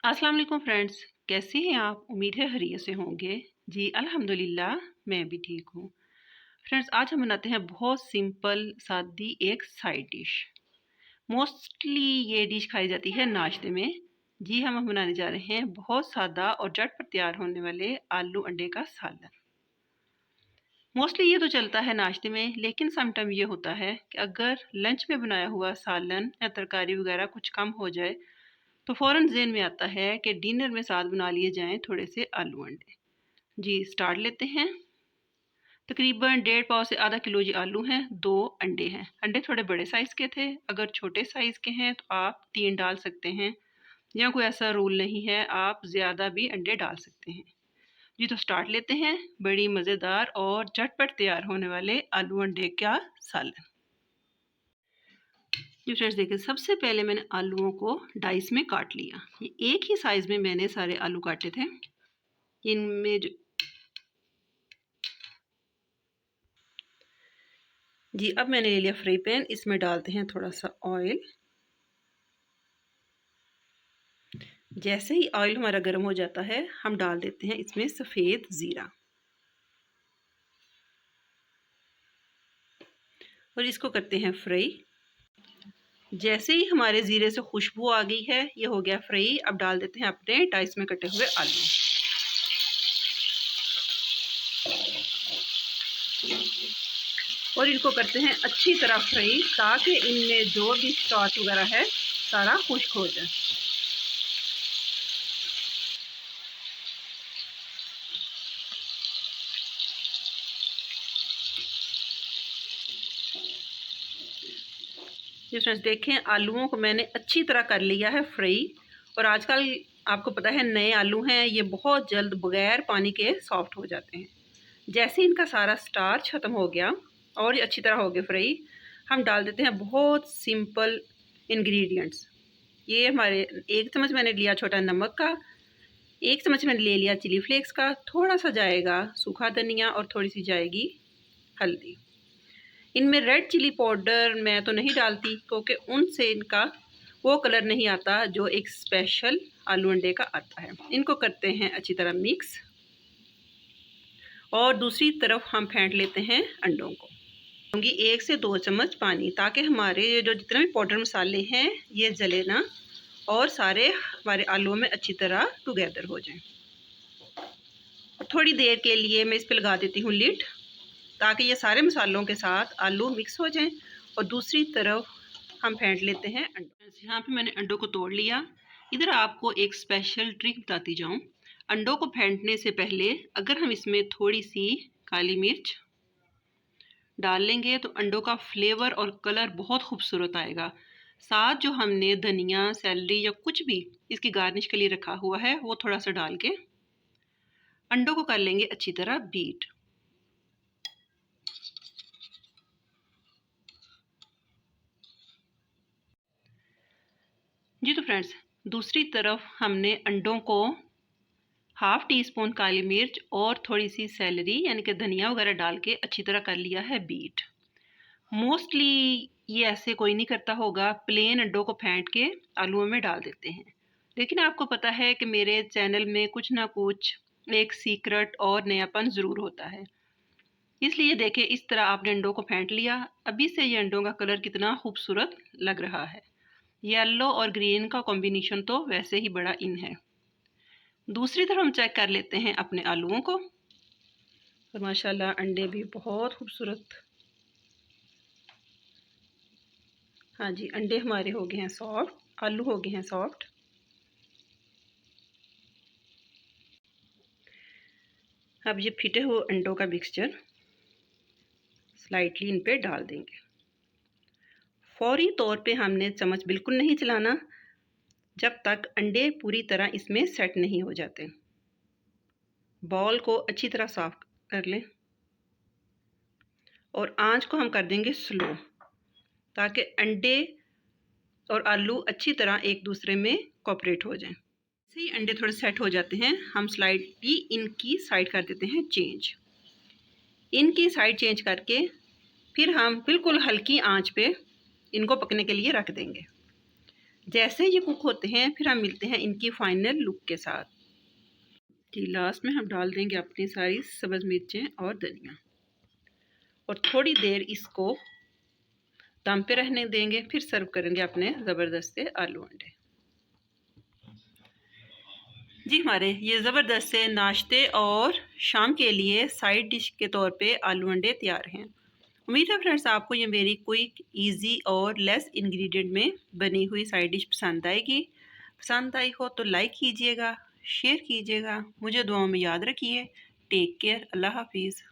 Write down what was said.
अस्सलाम वालेकुम फ्रेंड्स, कैसे हैं आप? उम्मीद है खैरियत से होंगे। जी अल्हम्दुलिल्लाह, मैं भी ठीक हूँ। फ्रेंड्स, आज हम बनाते हैं बहुत सिंपल सादी एक साइड डिश। मोस्टली ये डिश खाई जाती है नाश्ते में। जी हम बनाने जा रहे हैं बहुत सादा और झटपट तैयार होने वाले आलू अंडे का सालन। मोस्टली ये तो चलता है नाश्ते में, लेकिन समटाइम ये होता है कि अगर लंच में बनाया हुआ सालन या तरकारी वगैरह कुछ कम हो जाए तो फ़ौरन ज़हन में आता है कि डिनर में साथ बना लिए जाएँ थोड़े से आलू अंडे। जी स्टार्ट लेते हैं। तकरीबन डेढ़ पाव से आधा किलो जी आलू हैं, 2 अंडे हैं। अंडे थोड़े बड़े साइज़ के थे, अगर छोटे साइज़ के हैं तो आप 3 डाल सकते हैं या कोई ऐसा रूल नहीं है, आप ज़्यादा भी अंडे डाल सकते हैं। जी तो स्टार्ट लेते हैं बड़ी मज़ेदार और झटपट तैयार होने वाले आलू अंडे का सालन। जी फ्रेंड्स देखिए, सबसे पहले मैंने आलूओं को डाइस में काट लिया। ये एक ही साइज़ में मैंने सारे आलू काटे थे। इनमें जो जी अब मैंने ले लिया फ्राई पैन, इसमें डालते हैं थोड़ा सा ऑयल। जैसे ही ऑयल हमारा गर्म हो जाता है, हम डाल देते हैं इसमें सफ़ेद ज़ीरा और इसको करते हैं फ्राई। जैसे ही हमारे ज़ीरे से खुशबू आ गई है, ये हो गया फ्राई। अब डाल देते हैं अपने डाइस में कटे हुए आलू और इनको करते हैं अच्छी तरह फ्राई, ताकि इनमें जो भी स्टार्च वगैरह है सारा खुश्क हो जाए। जी फ्रेंड्स देखें, आलूओं को मैंने अच्छी तरह कर लिया है फ्राई। और आजकल आपको पता है नए आलू हैं, ये बहुत जल्द बगैर पानी के सॉफ्ट हो जाते हैं। जैसे इनका सारा स्टार्च ख़त्म हो गया और ये अच्छी तरह हो गए फ्राई, हम डाल देते हैं बहुत सिंपल इंग्रेडिएंट्स। ये हमारे 1 चम्मच मैंने लिया छोटा नमक का, 1 चम्मच मैंने ले लिया चिली फ्लेक्स का, थोड़ा सा जाएगा सूखा धनिया और थोड़ी सी जाएगी हल्दी। इनमें रेड चिली पाउडर मैं तो नहीं डालती, क्योंकि उनसे इनका वो कलर नहीं आता जो एक स्पेशल आलू अंडे का आता है। इनको करते हैं अच्छी तरह मिक्स और दूसरी तरफ हम फेंट लेते हैं अंडों को। दूँगी 1 से 2 चम्मच पानी, ताकि हमारे जो जितने भी पाउडर मसाले हैं ये जले ना और सारे हमारे आलूओं में अच्छी तरह टुगेदर हो जाएं। और थोड़ी देर के लिए मैं इस पर लगा देती हूँ लिड, ताकि ये सारे मसालों के साथ आलू मिक्स हो जाएं। और दूसरी तरफ हम फेंट लेते हैं अंडों। यहाँ पे मैंने अंडों को तोड़ लिया। इधर आपको एक स्पेशल ट्रिक बताती जाऊँ। अंडों को फेंटने से पहले अगर हम इसमें थोड़ी सी काली मिर्च डाल लेंगे तो अंडों का फ्लेवर और कलर बहुत खूबसूरत आएगा। साथ जो हमने धनिया, सैलरी या कुछ भी इसकी गार्निश के लिए रखा हुआ है, वो थोड़ा सा डाल के अंडों को कर लेंगे अच्छी तरह बीट। जी तो फ्रेंड्स, दूसरी तरफ हमने अंडों को हाफ टी स्पून काली मिर्च और थोड़ी सी सैलरी यानी कि धनिया वगैरह डाल के अच्छी तरह कर लिया है बीट। मोस्टली ये ऐसे कोई नहीं करता होगा, प्लेन अंडों को फेंट के आलूओं में डाल देते हैं। लेकिन आपको पता है कि मेरे चैनल में कुछ ना कुछ एक सीक्रेट और नयापन ज़रूर होता है। इसलिए देखिए, इस तरह आपने अंडों को फेंट लिया। अभी से ये अंडों का कलर कितना खूबसूरत लग रहा है। येलो और ग्रीन का कॉम्बिनेशन तो वैसे ही बड़ा इन है। दूसरी तरफ हम चेक कर लेते हैं अपने आलूओं को, और माशाल्लाह अंडे भी बहुत खूबसूरत। हाँ जी, अंडे हमारे हो गए हैं सॉफ्ट, आलू हो गए हैं सॉफ्ट। अब ये फिटे हुए अंडों का मिक्सचर स्लाइटली इन पे डाल देंगे। फौरी तौर पे हमने चम्मच बिल्कुल नहीं चलाना जब तक अंडे पूरी तरह इसमें सेट नहीं हो जाते। बॉल को अच्छी तरह साफ कर लें और आंच को हम कर देंगे स्लो, ताकि अंडे और आलू अच्छी तरह एक दूसरे में कोऑपरेट हो जाएं। जैसे ही अंडे थोड़े सेट हो जाते हैं, हम स्लाइडली इनकी साइड कर देते हैं चेंज। इनकी साइड चेंज करके फिर हम बिल्कुल हल्की आंच पे इनको पकने के लिए रख देंगे। जैसे ये कुक होते हैं फिर हम मिलते हैं इनकी फाइनल लुक के साथ। जी लास्ट में हम डाल देंगे अपनी सारी सब्ज़ मिर्चें और धनिया और थोड़ी देर इसको दम पे रहने देंगे, फिर सर्व करेंगे अपने ज़बरदस्त से आलू अंडे। जी हमारे ये ज़बरदस्त से नाश्ते और शाम के लिए साइड डिश के तौर पे आलू अंडे तैयार हैं। उम्मीद है फ्रेंड्स आपको ये मेरी क्विक, इजी और लेस इंग्रेडिएंट में बनी हुई साइड डिश पसंद आएगी। पसंद आई हो तो लाइक कीजिएगा, शेयर कीजिएगा, मुझे दुआओं में याद रखिए। टेक केयर, अल्लाह हाफिज़।